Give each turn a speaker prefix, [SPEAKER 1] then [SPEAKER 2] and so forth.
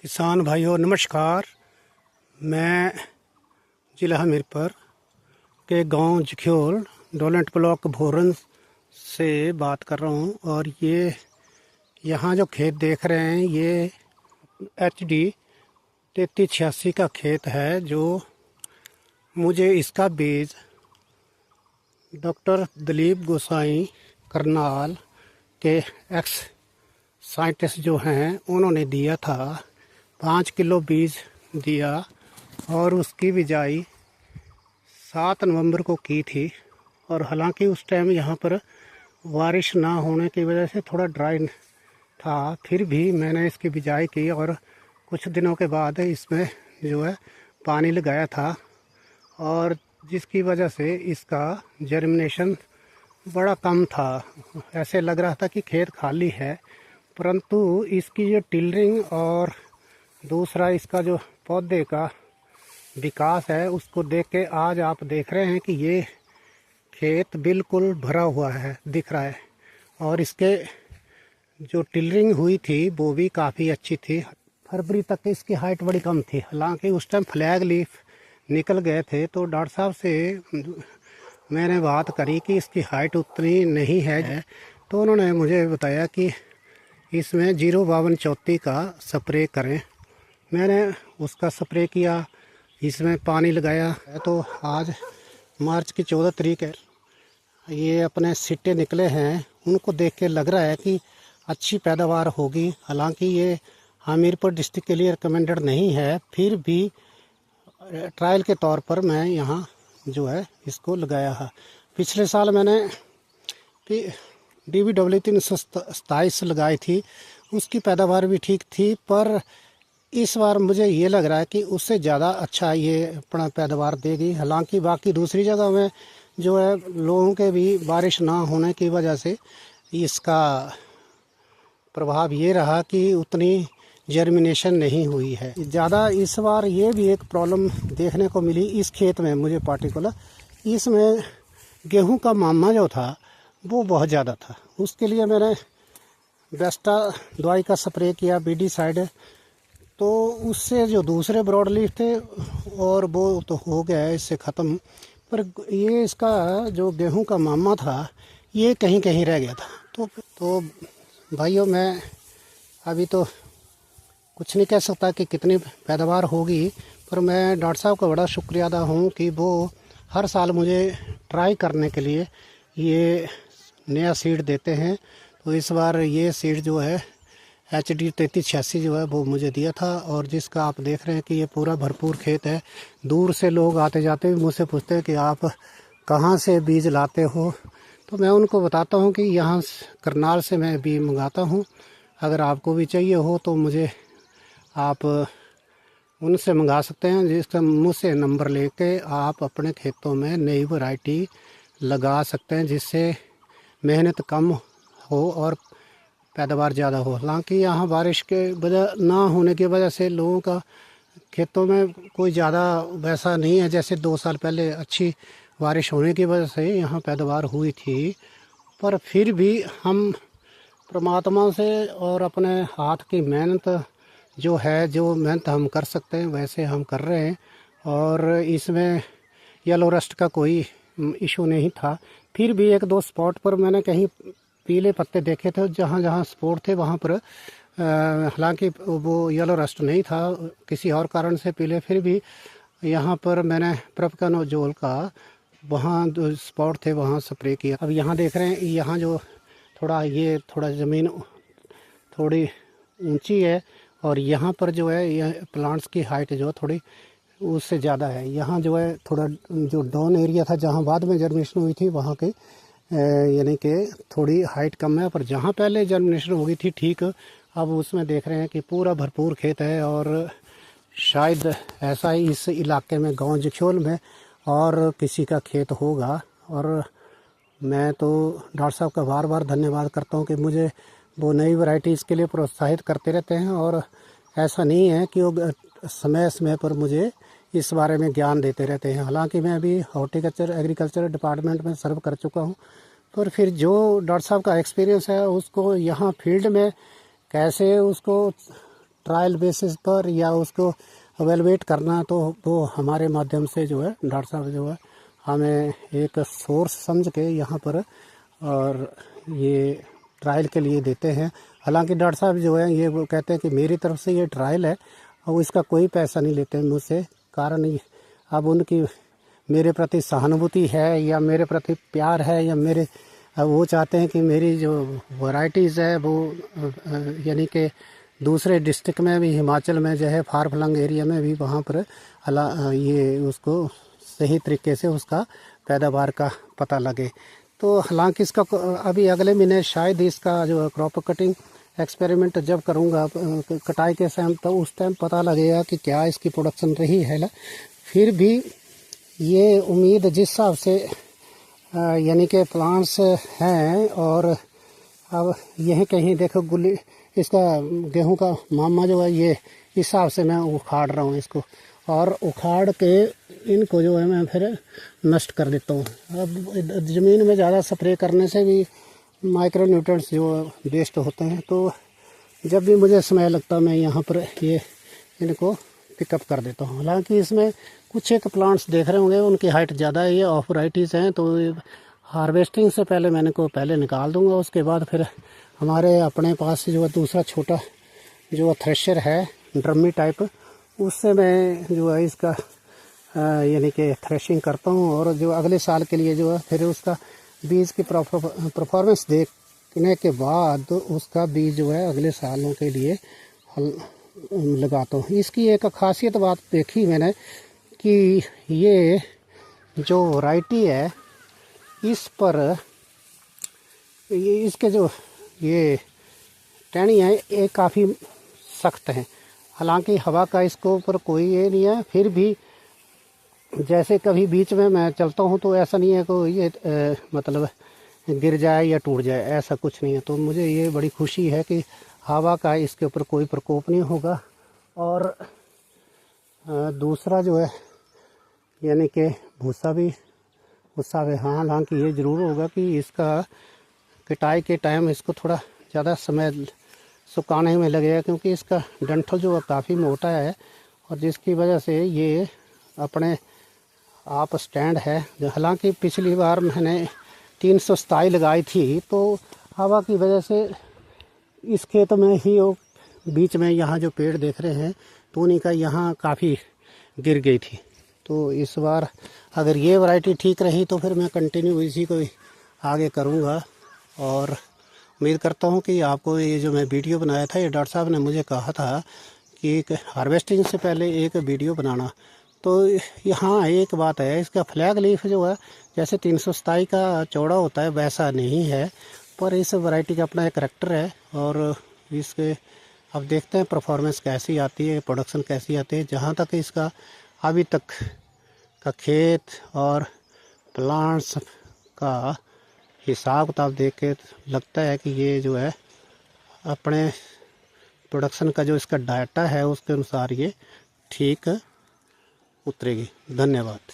[SPEAKER 1] किसान भाइयों नमस्कार। मैं ज़िला हमीरपुर के गांव जख्योल डोलेंट ब्लॉक भोरन से बात कर रहा हूं। और ये यहाँ जो खेत देख रहे हैं ये HD 3386 का खेत है, जो मुझे इसका बीज डॉक्टर दिलीप गोसाई करनाल के एक्स साइंटिस्ट जो हैं उन्होंने दिया था। 5 किलो बीज दिया और उसकी बिजाई 7 नवंबर को की थी। और हालांकि उस टाइम यहाँ पर बारिश ना होने की वजह से थोड़ा ड्राई था, फिर भी मैंने इसकी बिजाई की और कुछ दिनों के बाद इसमें जो है पानी लगाया था, और जिसकी वजह से इसका जर्मिनेशन बड़ा कम था। ऐसे लग रहा था कि खेत खाली है, परंतु इसकी जो टिलरिंग और दूसरा इसका जो पौधे का विकास है उसको देख के आज आप देख रहे हैं कि ये खेत बिल्कुल भरा हुआ है, दिख रहा है। और इसके जो टिलरिंग हुई थी वो भी काफ़ी अच्छी थी। फरवरी तक इसकी हाइट बड़ी कम थी, हालांकि उस टाइम फ्लैग लीफ निकल गए थे। तो डॉक्टर साहब से मैंने बात करी कि इसकी हाइट उतनी नहीं है, तो उन्होंने मुझे बताया कि इसमें 05234 का स्प्रे करें। मैंने उसका स्प्रे किया, इसमें पानी लगाया। तो आज मार्च की 14 तारीख है, ये अपने सिट्टे निकले हैं, उनको देख के लग रहा है कि अच्छी पैदावार होगी। हालांकि ये हमीरपुर डिस्ट्रिक्ट के लिए रिकमेंडेड नहीं है, फिर भी ट्रायल के तौर पर मैं यहाँ जो है इसको लगाया है। पिछले साल मैंने DBW 327 लगाई थी, उसकी पैदावार भी ठीक थी, पर इस बार मुझे ये लग रहा है कि उससे ज़्यादा अच्छा ये अपना पैदावार देगी। हालांकि बाकी दूसरी जगह में जो है लोगों के भी बारिश ना होने की वजह से इसका प्रभाव ये रहा कि उतनी जर्मिनेशन नहीं हुई है ज़्यादा। इस बार ये भी एक प्रॉब्लम देखने को मिली इस खेत में मुझे पार्टिकुलर। इसमें गेहूं का मामा जो था वो बहुत ज़्यादा था। उसके लिए मैंने बेस्टा दवाई का स्प्रे किया, BD साइड। तो उससे जो दूसरे ब्रॉड लीफ थे और वो तो हो गया है इससे ख़त्म, पर ये इसका जो गेहूं का मामा था ये कहीं कहीं रह गया था। तो भाइयों मैं अभी तो कुछ नहीं कह सकता कि कितनी पैदावार होगी, पर मैं डॉक्टर साहब का बड़ा शुक्रिया अदा हूँ कि वो हर साल मुझे ट्राई करने के लिए ये नया सीड देते हैं। तो इस बार ये सीड जो है HD 3386 जो है वो मुझे दिया था, और जिसका आप देख रहे हैं कि ये पूरा भरपूर खेत है। दूर से लोग आते जाते भी मुझसे पूछते हैं कि आप कहाँ से बीज लाते हो, तो मैं उनको बताता हूँ कि यहाँ करनाल से मैं बीज मंगाता हूँ। अगर आपको भी चाहिए हो तो मुझे आप उनसे मंगा सकते हैं, जिसका मुझसे नंबर लेके आप अपने खेतों में नई वैरायटी लगा सकते हैं, जिससे मेहनत कम हो और पैदावार ज़्यादा हो। हालांकि यहाँ बारिश के वजह ना होने की वजह से लोगों का खेतों में कोई ज़्यादा वैसा नहीं है, जैसे 2 साल पहले अच्छी बारिश होने की वजह से यहाँ पैदावार हुई थी। पर फिर भी हम परमात्मा से और अपने हाथ की मेहनत जो है, जो मेहनत हम कर सकते हैं वैसे हम कर रहे हैं। और इसमें येलो रस्ट का कोई इशू नहीं था। फिर भी 1-2 स्पॉट पर मैंने कहीं पीले पत्ते देखे थे, जहाँ जहाँ स्पॉट थे वहाँ पर हालांकि वो येलो रस्ट नहीं था, किसी और कारण से पीले। फिर भी यहाँ पर मैंने प्रोपिकोनोजोल का वहाँ जो स्पॉट थे वहाँ स्प्रे किया। अब यहाँ देख रहे हैं, यहाँ जो थोड़ा ज़मीन थोड़ी ऊंची है, और यहाँ पर जो है यह प्लांट्स की हाइट जो थोड़ी उससे ज़्यादा है। यहाँ जो है थोड़ा जो डाउन एरिया था, जहाँ बाद में जर्मिनेशन हुई थी, वहाँ के यानी कि थोड़ी हाइट कम है। पर जहाँ पहले जर्मिनेशन हुई थी ठीक, अब उसमें देख रहे हैं कि पूरा भरपूर खेत है। और शायद ऐसा ही इस इलाके में गांव जख्योल में और किसी का खेत होगा। और मैं तो डॉक्टर साहब का बार बार धन्यवाद करता हूँ कि मुझे वो नई वैरायटीज़ के लिए प्रोत्साहित करते रहते हैं, और ऐसा नहीं है कि वो समय समय पर मुझे इस बारे में ज्ञान देते रहते हैं। हालांकि मैं अभी हॉर्टिकल्चर एग्रीकल्चर डिपार्टमेंट में सर्व कर चुका हूं, पर फिर जो डॉक्टर साहब का एक्सपीरियंस है उसको यहाँ फील्ड में कैसे उसको ट्रायल बेसिस पर या उसको एवेलुएट करना, तो वो हमारे माध्यम से जो है डॉक्टर साहब जो है हमें एक सोर्स समझ के यहाँ पर और ये ट्रायल के लिए देते हैं। हालांकि डॉक्टर साहब जो है ये वो कहते हैं कि मेरी तरफ से ये ट्रायल है और इसका कोई पैसा नहीं लेते हैं मुझसे, कारण अब उनकी मेरे प्रति सहानुभूति है या मेरे प्रति प्यार है या मेरे अब वो चाहते हैं कि मेरी जो वैरायटीज़ है वो यानी कि दूसरे डिस्ट्रिक्ट में भी, हिमाचल में जो है फार फ्लंग एरिया में भी वहाँ पर ये उसको सही तरीके से उसका पैदावार का पता लगे। तो हालांकि इसका अभी अगले महीने शायद इसका जो क्रॉप कटिंग एक्सपेरिमेंट जब करूँगा कटाई के समय, तो उस टाइम पता लगेगा कि क्या इसकी प्रोडक्शन रही है ना। फिर भी ये उम्मीद जिस हिसाब से यानी कि प्लांट्स हैं, और अब यहीं कहीं देखो गुल्ली इसका गेहूं का मामा जो है ये इस हिसाब से मैं उखाड़ रहा हूँ इसको, और उखाड़ के इनको जो है मैं फिर नष्ट कर देता हूँ। अब ज़मीन में ज़्यादा स्प्रे करने से भी माइक्रो न्यूट्रिएंट्स जो वेस्ट होते हैं, तो जब भी मुझे समय लगता है मैं यहाँ पर ये इनको पिकअप कर देता हूँ। हालांकि इसमें कुछ एक प्लांट्स देख रहे होंगे उनकी हाइट ज़्यादा है, ये ऑफ वैराइटीज़ हैं, तो हार्वेस्टिंग से पहले मैंने को पहले निकाल दूंगा। उसके बाद फिर हमारे अपने पास जो दूसरा छोटा जो थ्रेशर है ड्रमी टाइप, उससे मैं जो है इसका यानी कि थ्रेशिंग करता हूँ, और जो अगले साल के लिए जो है फिर उसका बीज की परफॉर्मेंस देखने के बाद उसका बीज जो है अगले सालों के लिए लगाता हूँ। इसकी एक खासियत बात देखी मैंने कि ये जो वैरायटी है इस पर ये इसके जो ये टहनी है ये काफ़ी सख्त है। हालांकि हवा का इसको ऊपर कोई ये नहीं है, फिर भी जैसे कभी बीच में मैं चलता हूँ तो ऐसा नहीं है कि ये मतलब गिर जाए या टूट जाए, ऐसा कुछ नहीं है। तो मुझे ये बड़ी खुशी है कि हवा का इसके ऊपर कोई प्रकोप नहीं होगा। और दूसरा जो है यानी कि भूसा भी हाँ, हालांकि ये ज़रूर होगा कि इसका कटाई के टाइम इसको थोड़ा ज़्यादा समय सुखाने में लगेगा, क्योंकि इसका डंठल जो है काफ़ी मोटा है, और जिसकी वजह से ये अपने आप स्टैंड है। हालांकि पिछली बार मैंने 327 लगाई थी, तो हवा की वजह से इस खेत में ही वो बीच में यहाँ जो पेड़ देख रहे हैं तो उन्हीं का यहाँ काफ़ी गिर गई थी। तो इस बार अगर ये वैरायटी ठीक रही तो फिर मैं कंटिन्यू इसी को आगे करूँगा, और उम्मीद करता हूँ कि आपको ये जो मैं वीडियो बनाया था, ये डॉक्टर साहब ने मुझे कहा था कि एक हार्वेस्टिंग से पहले एक वीडियो बनाना। तो यहाँ एक बात है, इसका फ्लैग लीफ जो है जैसे 327 का चौड़ा होता है वैसा नहीं है, पर इस वैरायटी का अपना एक करैक्टर है। और इसके अब देखते हैं परफॉर्मेंस कैसी आती है, प्रोडक्शन कैसी आती है। जहाँ तक इसका अभी तक का खेत और प्लांट्स का हिसाब किताब देख के लगता है कि ये जो है अपने प्रोडक्शन का जो इसका डाटा है उसके अनुसार ये ठीक उतरेगी। धन्यवाद।